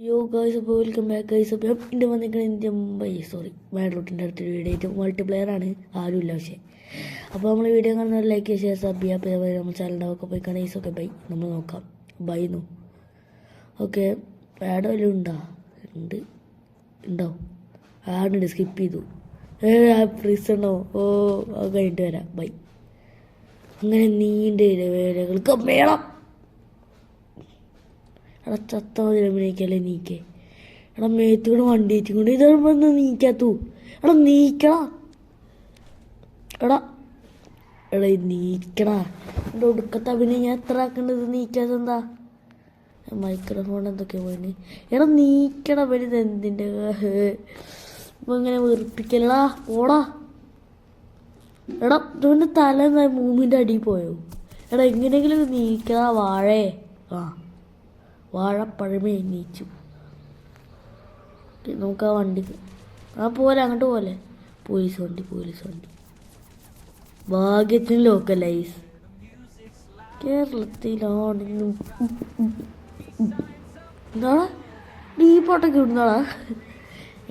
യോ ഗൈസ്, അപ്പോൾ welcome back guys. അപ്പോൾ എൻ്റെ വന്നിരിക്കുന്നത് ഇന്ത്യ മുംബൈ മാഡ്രോട്ടിൻ്റെ അടുത്തൊരു വീഡിയോ ആയിട്ട് മൾട്ടിപ്ലെയറാണ്, ആരുമില്ല പക്ഷേ. അപ്പോൾ നമ്മൾ വീഡിയോ കാണുന്ന ലൈക്ക് ഷെയർ സബ് ചെയ്യുക. അപ്പോൾ നമ്മൾ ചാനലിൻ്റെ പോയി കാണാൻ ഈസൊക്കെ ബൈ നമ്മൾ നോക്കാം. ബൈന്നു ഓക്കെ. ആഡ് വല്ലതും ഉണ്ടോ? ആടുണ്ട്, സ്കിപ്പ് ചെയ്തു. ഫ്രീസ് ഉണ്ടോ? ഓ, അത് കഴിഞ്ഞിട്ട് വരാം. ബൈ. അങ്ങനെ നീണ്ട വേലകൾക്ക് മേളം. എടാ ചത്ത അഭിനയിക്കല്ലേ നീക്കേ. എടാ മേത്തുകൂടെ വണ്ടി ഏറ്റിക്കൊണ്ട് ഇതൊന്ന് നീക്കാത്തു. എടാ നീക്കടാ. എടാ നീക്കടാ. എൻ്റെ ഒടുക്കത്തെ അഭിനയം ഞാൻ എത്ര ആക്കേണ്ടത് നീക്കാത്തെന്താ? മൈക്രോഫോൺ എന്തൊക്കെ പോയിന്. എടാ നീക്കടാ. വലുത് എന്തിൻ്റെ ഇപ്പം ഇങ്ങനെ വെറുപ്പിക്കലടാ. ഓടാ. എടാ ഇതുകൊണ്ട് തല മൂമിൻ്റെ അടിയിൽ പോയോ? എടാ എങ്ങനെയെങ്കിലും നീക്കടാ വാഴേ. വാഴപ്പഴമേ നീച്ചു. നമുക്ക് ആ വണ്ടിക്ക് പോലെ അങ്ങോട്ട് പോലെ. പോലീസ് വണ്ടി ഭാഗ്യത്തിന് ലോക്കലൈസ്. കേരളത്തിലാണെന്നും എന്താടാ നീ പോട്ടൊക്കെ ഇടുന്നാടാ.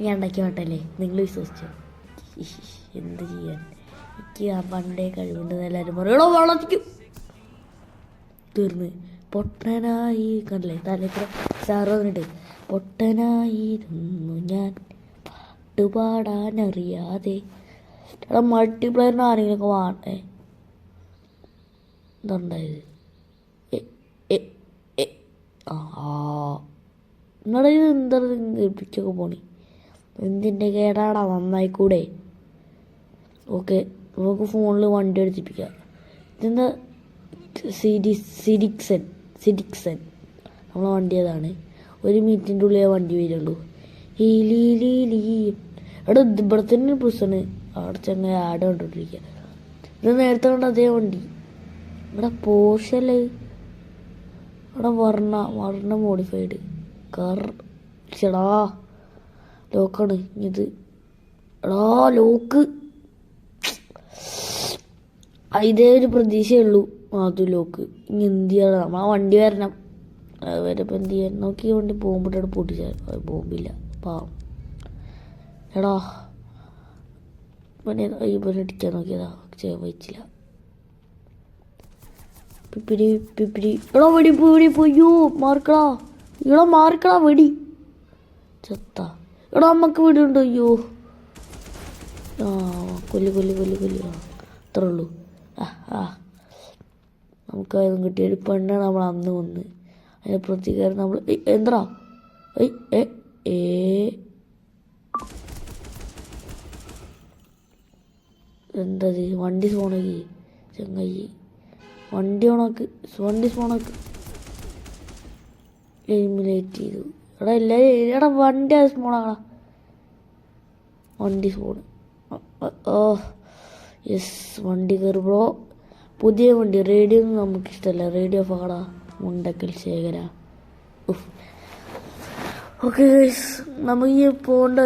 ഞാൻ ഉണ്ടാക്കിയ പാട്ടല്ലേ, നിങ്ങൾ വിശ്വസിച്ചോ? എന്ത് ചെയ്യാൻ, എനിക്ക് ആ പണ്ടേ കഴിവുണ്ടെന്ന് എല്ലാവരും പറയണോ. വളർത്തിക്കും തീർന്ന് പൊട്ടനായി കണ്ടല്ലേ തലത്ര സാറ് വന്നിട്ട്. പൊട്ടനായിരുന്നു ഞാൻ പാട്ടുപാടാനറിയാതെ. എടാ മൾട്ടിപ്ലെയറിന് ആരെങ്കിലുമൊക്കെ വാണ്ടേ? എന്താണ്ടായത്? നിങ്ങളുടെ ഇത് എന്താ കേൾപ്പിച്ചൊക്കെ പോണി? എന്തിൻ്റെ കേടാടാ? നന്നായിക്കൂടെ? ഓക്കെ, നമുക്ക് ഫോണിൽ വണ്ടി എടുത്തിപ്പിക്കാം. ഇതെന്താ? സിഡിക്സൺ നമ്മളെ വണ്ടി അതാണ്. 1 മിനിറ്റിൻ്റെ ഉള്ളിൽ വണ്ടി വരുള്ളൂ. എടാ ഇവിടെ തന്നെ പുസ്തകമാണ്. അവിടെ ചങ്ങ ആട് കണ്ടോണ്ടിരിക്കുക. ഇത് നേരത്തെ കണ്ട അതേ വണ്ടി. ഇവിടെ പോർഷല്ലേ. ഇവിടെ വർണ്ണ മോഡിഫൈഡ് കാർ. ചേടാ ലോക്കാണ് ഇത്. എടാ ലോക്ക്. ഇതേ ഒരു പ്രതീക്ഷയുള്ളൂ. അത് ലോക്ക്. ഇനി എന്ത് ചെയ്യണം? നമ്മളാ വണ്ടി വരണം. വരെ ഇപ്പം എന്ത് ചെയ്യാൻ നോക്കി. വണ്ടി പോകുമ്പോഴാണ് പൊട്ടിച്ചാൽ ബോംബില്ല. പാവം. എടാ ഇവനെ അടിക്കാൻ നോക്കിയതാ, ചെയ്യാൻ പറ്റില്ല. പിപ്പിരി. എടാ വെടി പോയോ മാർക്കടാ. ഇവിടെ മാർക്കടാ വെടി. ചത്ത. എടാ അമ്മക്ക് വെടിയുണ്ടോ? അയ്യോ കൊല്ലി. അത്രേ ഉള്ളൂ. നമുക്കതും കിട്ടിയ ഒരു പെണ്ണാണ് നമ്മൾ അന്ന് വന്ന്. അതിൻ്റെ പ്രതികാരം നമ്മൾ എന്താ എന്തത്? വണ്ടി സ്പോണാക്കി ചങ്ങായി. വണ്ടി സ്പോണാക്ക്. എലിമിനേറ്റ് ചെയ്തു. എടാ എല്ലാവരും എടാ വണ്ടി അത് സ്പോണാക്കടാ. വണ്ടി സ്പോണ്. യെസ്, വണ്ടി കയറി ബ്രോ. പുതിയ വണ്ടി. റേഡിയോ ഒന്നും നമുക്കിഷ്ടമല്ല. റേഡിയോ ഫാടാ മുണ്ടക്കൽ ശേഖര. ഓക്കെ ഗൈസ്, നമുക്ക് ഈ പോകേണ്ട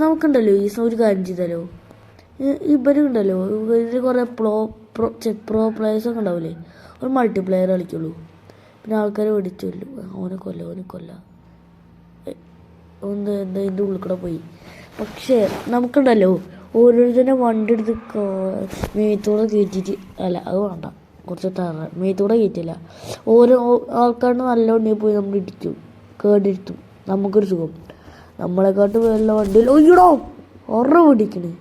നമുക്കുണ്ടല്ലോ ഈ ഒരു കാര്യം ചെയ്താലോ. ഇവരുണ്ടല്ലോ ഇതിൽ കുറേ പ്രോ പ്ലേയേഴ്സൊക്കെ ഉണ്ടാവില്ലേ. ഒരു മൾട്ടിപ്ലെയർ കളിക്കുള്ളൂ. പിന്നെ ആൾക്കാരെ വെടിച്ചുള്ളൂ. ഓനെ കൊല്ല എന്താ ഇതിൻ്റെ ഉള്ളിൽ കൂടെ പോയി. പക്ഷേ നമുക്കുണ്ടല്ലോ ഓരോരുത്തരുടെ വണ്ടി എടുത്ത് മേത്തൂടെ കയറ്റിയിട്ട് അത് വേണ്ട. കുറച്ച് മേത്തൂടെ കയറ്റില്ല. ഓരോ ആൾക്കാരുടെ നല്ല വണ്ടിയിൽ പോയി നമ്മൾ ഇടിക്കും, കേടിരുത്തും. നമുക്കൊരു സുഖം. നമ്മളെക്കാട്ട് വല്ല വണ്ടിയിൽ ഒയ്യടോ പിടിക്കണേ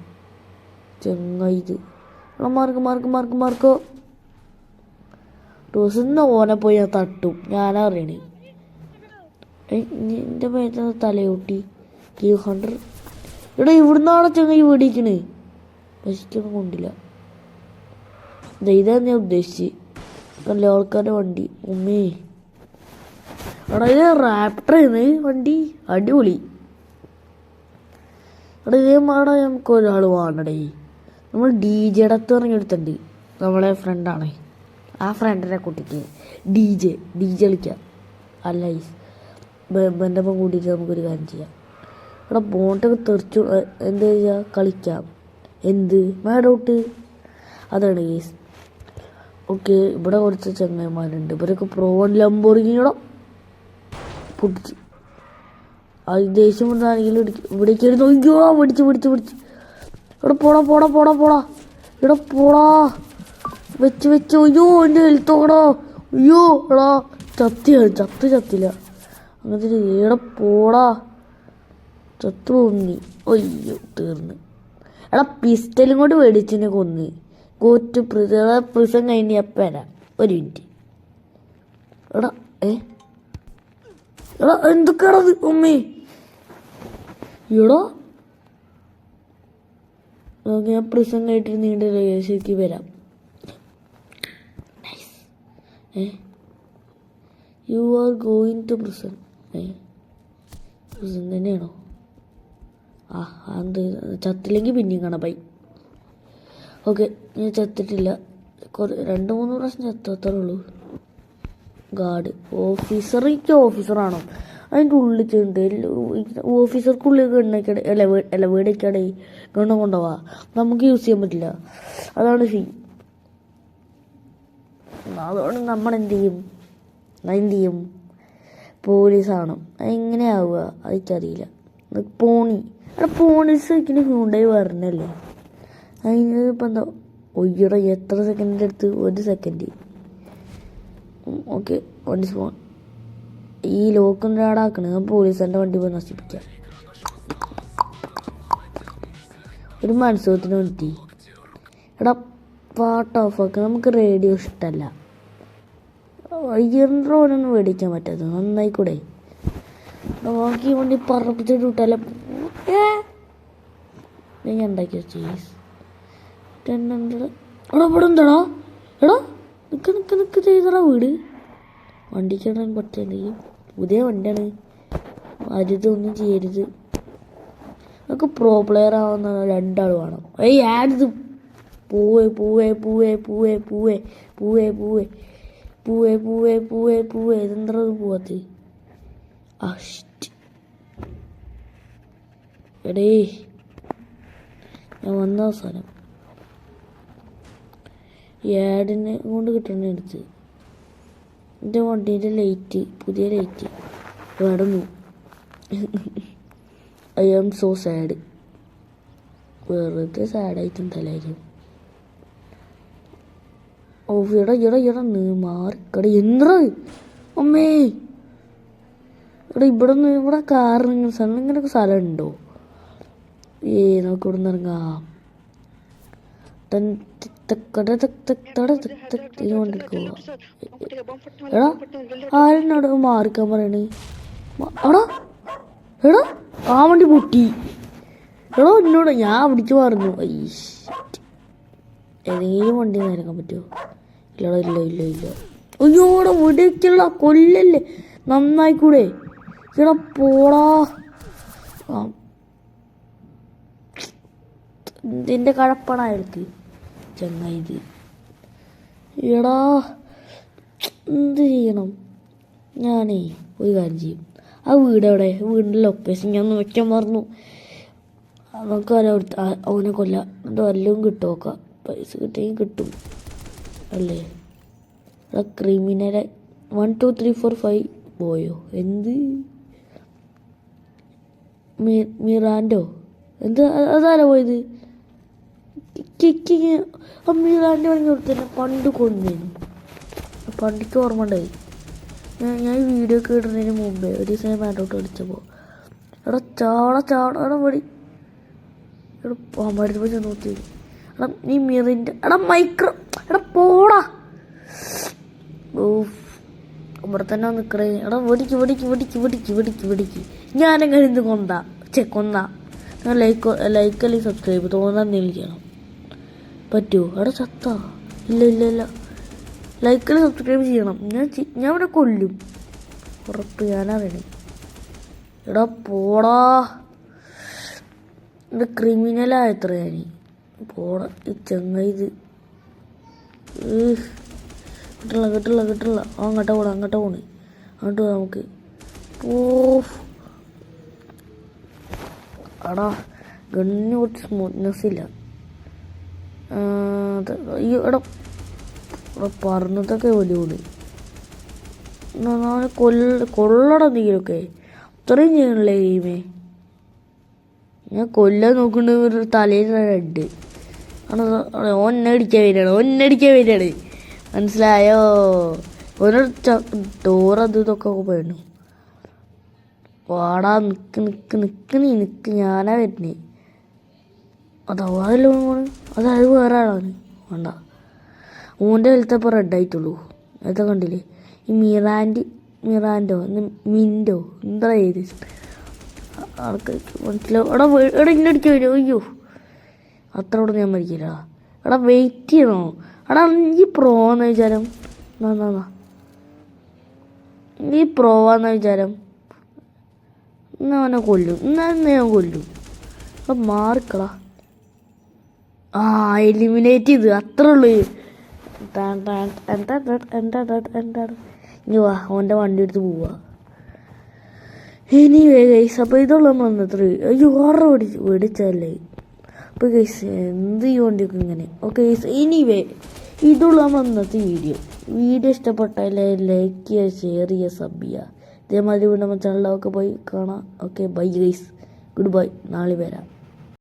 ചെങ്ങായി. ഇത് മാർക്കോ ഡോസിന്ന് ഓനെ പോയി ഞാൻ തട്ടും. ഞാനാ അറിയണേ. എൻ്റെ മേത്ത് തലയൂട്ടി ക്യൂ ഹണ്ടർ. ഇവിടെ ഇവിടുന്നാണ് ചങ്ങായി വെടിക്കണേ. നശിക്കൊന്നും കൊണ്ടില്ല. ഇതാണ് ഞാൻ ഉദ്ദേശിച്ച്. നല്ല ആൾക്കാരുടെ വണ്ടി. ഉമ്മേ എടാ ഇത് റാപ്റ്ററാണ് വണ്ടി. അടിപൊളി. എടാ ഇതേ മാടാ നമുക്ക് ഒരാൾ വേണ്ടടേ. നമ്മൾ DJ ഇറങ്ങിയെടുത്തുണ്ട്. നമ്മളെ ഫ്രണ്ടാണ്. ആ ഫ്രണ്ടിനെ കുട്ടിക്ക് DJ കളിക്കാം. അല്ല എൻ്റെ ഒപ്പം കൂട്ടിയിട്ട് നമുക്കൊരു കാര്യം ചെയ്യാം. ഇവിടെ ബോണ്ടൊക്കെ തെറിച്ചു എന്താ ചെയ്യുക? കളിക്കാം. എന്ത് മാഡൗട്ട് അതാണ് കേസ്. ഓക്കെ, ഇവിടെ കുറച്ച് ചങ്ങന്മാരുണ്ട്. ഇവരൊക്കെ പ്രോ ലംബോർഗിനിയുടെ പൊട്ടിച്ച് അത് ദേഷ്യം കൊണ്ടാണെങ്കിലും ഇവിടേക്ക് ഇരുന്ന് അയ്യോ പിടിച്ച് ഇവിടെ പോടാ ഇവിടെ പോടാ വെച്ച് അയ്യോ എൻ്റെ ഹെൽത്തോടാ അയ്യോ എടാ ചത്തില്ല അങ്ങനത്തെ ഇവിടെ പോടാ ചത്തു കൊന്നി അയ്യോ തീർന്ന് എടാ പിസ്റ്റലും കൊണ്ട് മേടിച്ചിനെ കൊന്ന് ഗോറ്റ് പ്രിസൺ കഴിഞ്ഞപ്പരാ ഒരു മിനിറ്റ് എടാ എടാ എന്തൊക്കെയാണത് ഉമ്മേ എടാ ഞാൻ പ്രിസൺ കഴിഞ്ഞിട്ട് നീണ്ട ശരിക്ക് വരാം you are going to prison prison തന്നെയാണോ എന്ത് ചത്തില്ലെങ്കിൽ പിന്നെയും കാണാം ബൈ ഓക്കെ ഞാൻ ചത്തിട്ടില്ല 2-3 പ്രാവശ്യം ചത്തത്രേ ഉള്ളൂ ഗാർഡ് എനിക്ക് ഓഫീസറാണോ അതിൻ്റെ ഉള്ളിൽ ചെണ്ട് ഓഫീസർക്കുള്ളിൽ ഗണ്ണൊക്കെ അല്ല വീടൊക്കെയാണേ ഗണ്ണം കൊണ്ടുപോവാ നമുക്ക് യൂസ് ചെയ്യാൻ പറ്റില്ല അതാണ് ഫീ അതുകൊണ്ട് നമ്മളെന്ത് ചെയ്യും പോലീസാണ് അതെങ്ങനെയാവുക അതെനിക്കറിയില്ല പോണീസ് ഒരിക്കലും ഹ്യൂണ്ടായി പറഞ്ഞല്ലേ അതിന് ഇപ്പം എന്താ ഒയ്യട എത്ര സെക്കൻഡിൻ്റെ അടുത്ത് 1 സെക്കൻഡ് ഓക്കെ വണ്ടി സ്പോൺ ഈ ലോക്കും രാടാക്കണേ പോലീസിൻ്റെ വണ്ടി പോയി നശിപ്പിക്കാം ഒരു മത്സരത്തിന് വേണ്ടി എടാ പാട്ട് ഓഫാക്കുക നമുക്ക് റേഡിയോ ഇഷ്ടമല്ല ഇയറിനൊന്നും മേടിക്കാൻ പറ്റാത്തത് നന്നായിക്കൂടെ നോക്കി വണ്ടി പറപ്പിച്ചിട്ട് വിട്ടാലേ ഞാൻ ഉണ്ടാക്കിയ ചീസ് 1000 എടാ ഇവിടെ എന്താടാ എടാ നിക്ക് ചെയ്തടാ വീട് വണ്ടിക്കാണ് പറ്റുണ്ടെങ്കിൽ പുതിയ വണ്ടിയാണ് അരുതൊന്നും ചെയ്യരുത് നമുക്ക് പ്രോ പ്ലെയർ ആവുന്ന 2 ആൾ വേണം ആരിത് പൂവേ ഇതെന്താ പോവാത്ത എടേ ഞാൻ വന്ന അവസാനം ആഡിനെ കൊണ്ട് കിട്ടണ എടുത്ത് എൻ്റെ വണ്ടീൻ്റെ ലൈറ്റ് പുതിയ ലൈറ്റ് കടന്നു ഐ ആം സോ സാഡ് വെറുതെ സാഡായിട്ടുണ്ടല്ലായിരുന്നു ഇട മാറിക്കട എന്താ അമ്മേ ഇവിടെ കാറിന് ഇങ്ങനെയൊക്കെ സ്ഥലം ഉണ്ടോ നമുക്ക് ഇവിടെ നിന്ന് ഇറങ്ങാം എടാ ആരെന്നോട് മാറിക്കാൻ പറയണേ എടാ ആ വണ്ടി പൊട്ടി എടോ എന്നോട് ഞാൻ പിടിച്ചു മാറുന്നു ഏതെങ്കിലും വണ്ടി നേരക്കാൻ പറ്റുമോ ഇല്ല അയ്യോ ഇവിടെ വിടയ്ക്കുള്ള കൊല്ലല്ലേ നന്നായിക്കൂടെ ഇവിടെ പോടാ ഇതിൻ്റെ കഴപ്പാണ് അയാൾക്ക് ചങ്ങായി ഇത് എടാ എന്ത് ചെയ്യണം ഞാനേ ഒരു കാര്യം ചെയ്യും ആ വീട് എവിടെ വീടിൻ്റെ ലൊക്കേഷൻ ഞാൻ ഒന്ന് വെക്കാൻ മറന്നു നമുക്ക് അവനെ കൊല്ലാം എന്നിട്ട് വല്ലതും കിട്ടും നോക്കാം പൈസ കിട്ടിയെങ്കിൽ കിട്ടും അല്ലേ ക്രിമിനലെ 1 2 3 4 5 പോയോ എന്ത് മിറാൻഡോ എന്ത് അതാരാ പോയത് മിറാൻഡോ പറഞ്ഞ തന്നെ പണ്ട് കൊന്നേനു പണ്ടിക്ക് ഓർമ്മ ഉണ്ടായി ഞാൻ ഈ വീഡിയോ ഒക്കെ ഇടുന്നതിന് മുമ്പേ ഒരു ദിവസം മാറ്റോട്ട് അടിച്ചപ്പോൾ എടാ ചാടാ പടി എടാ പാമ്പാടി പോയി നോക്കി എടാ നീ മിറിൻ്റെ എടാ മൈക്രോ എടാ പോടാ ഇവിടെ തന്നെ നിൽക്കണേ എടാ വെടിക്ക് ഞാനെങ്ങനെ ഇന്ന് കൊന്ന ലൈക്ക് അല്ലെങ്കിൽ സബ്സ്ക്രൈബ് തോന്നാൻ ചെയ്യണം പറ്റുമോ എടാ ചത്ത ഇല്ല ലൈക്കിൽ സബ്സ്ക്രൈബ് ചെയ്യണം ഞാൻ ഇവിടെ കൊല്ലും ഉറപ്പ് ഞാനറിയണേ എടാ പോടാ എൻ്റെ ക്രിമിനലായത്ര ഞാൻ പോടാ ഈ ചങ്ങ ഇത് കിട്ടില്ല അങ്ങോട്ട് പോണേ അങ്ങോട്ട് നമുക്ക് എടാ ഗണ്ണിന് കുറച്ച് സ്മൂത്ത്നെസ് ഇല്ല അയ്യോ എടാ പറഞ്ഞതൊക്കെ വലിയ കൊള്ളട നീരൊക്കെ ഇത്രയും ചെയ്യണല്ലേ ഗെയിമേ. ഞാൻ കൊല്ലാൻ നോക്കുന്നുണ്ട്. ഒരു തലയിൽ റെഡ് ഒന്നടിക്കാൻ വരികയാണ്. മനസ്സിലായോ? ഓരോ ഡോർ അത് ഇതൊക്കെ പോയിരുന്നു. വാടാ നിക്ക് ഞാനാ വരുന്നേ. അതല്ലോ അതായത് വേറെ ആളാണ്. വേണ്ട, ഓൻ്റെ ഹെൽത്തപ്പോൾ റെഡായിട്ടുള്ളൂ. അതൊക്കെ കണ്ടില്ലേ? ഈ മിറാൻഡോ മിൻഡോ എന്താ ചെയ്ത് ആൾക്കാർക്ക് മനസ്സിലാവും. എടാ ഇന്നടിക്കാൻ വരും. അയ്യോ, അത്രയോടെ ഞാൻ മരിക്കില്ല. എടാ വെയിറ്റ് ചെയ്യണോ? എടാ ഈ പ്രോന്ന് വിചാരം. ഈ പ്രോവാന്ന വിചാരം. എന്നാ അവനെ കൊല്ലും. ഞാൻ കൊല്ലും. അപ്പം മാറിക്കളാ. എലിമിനേറ്റ് ചെയ്ത് അത്രേ ഉള്ളൂ. ഇനി വാ, ഓൻ്റെ വണ്ടി എടുത്ത് പോവാ. എനിവേ ഗൈസ്, അപ്പോൾ ഇതുള്ള നമ്മൾ അന്നത്ര. അയ്യോ, ഓർഡർ മേടിച്ചല്ലേ. അപ്പോൾ ഗൈസ് എന്ത് ചെയ്യുകൊണ്ടിരിക്കും ഇങ്ങനെ. ഓക്കെ ഗൈസ്, എനിവേ ഇതുള്ള നമ്മൾ അന്നത്തെ വീഡിയോ ഇഷ്ടപ്പെട്ടാൽ ലൈക്ക് ചെയ്യുക, ഷെയർ ചെയ്യുക, സബ് ചെയ്യുക. ഇതേമാതിരി നമ്മുടെ ചാനലൊക്കെ പോയി കാണാം. Okay bye guys, good bye. നാളെ വരാം.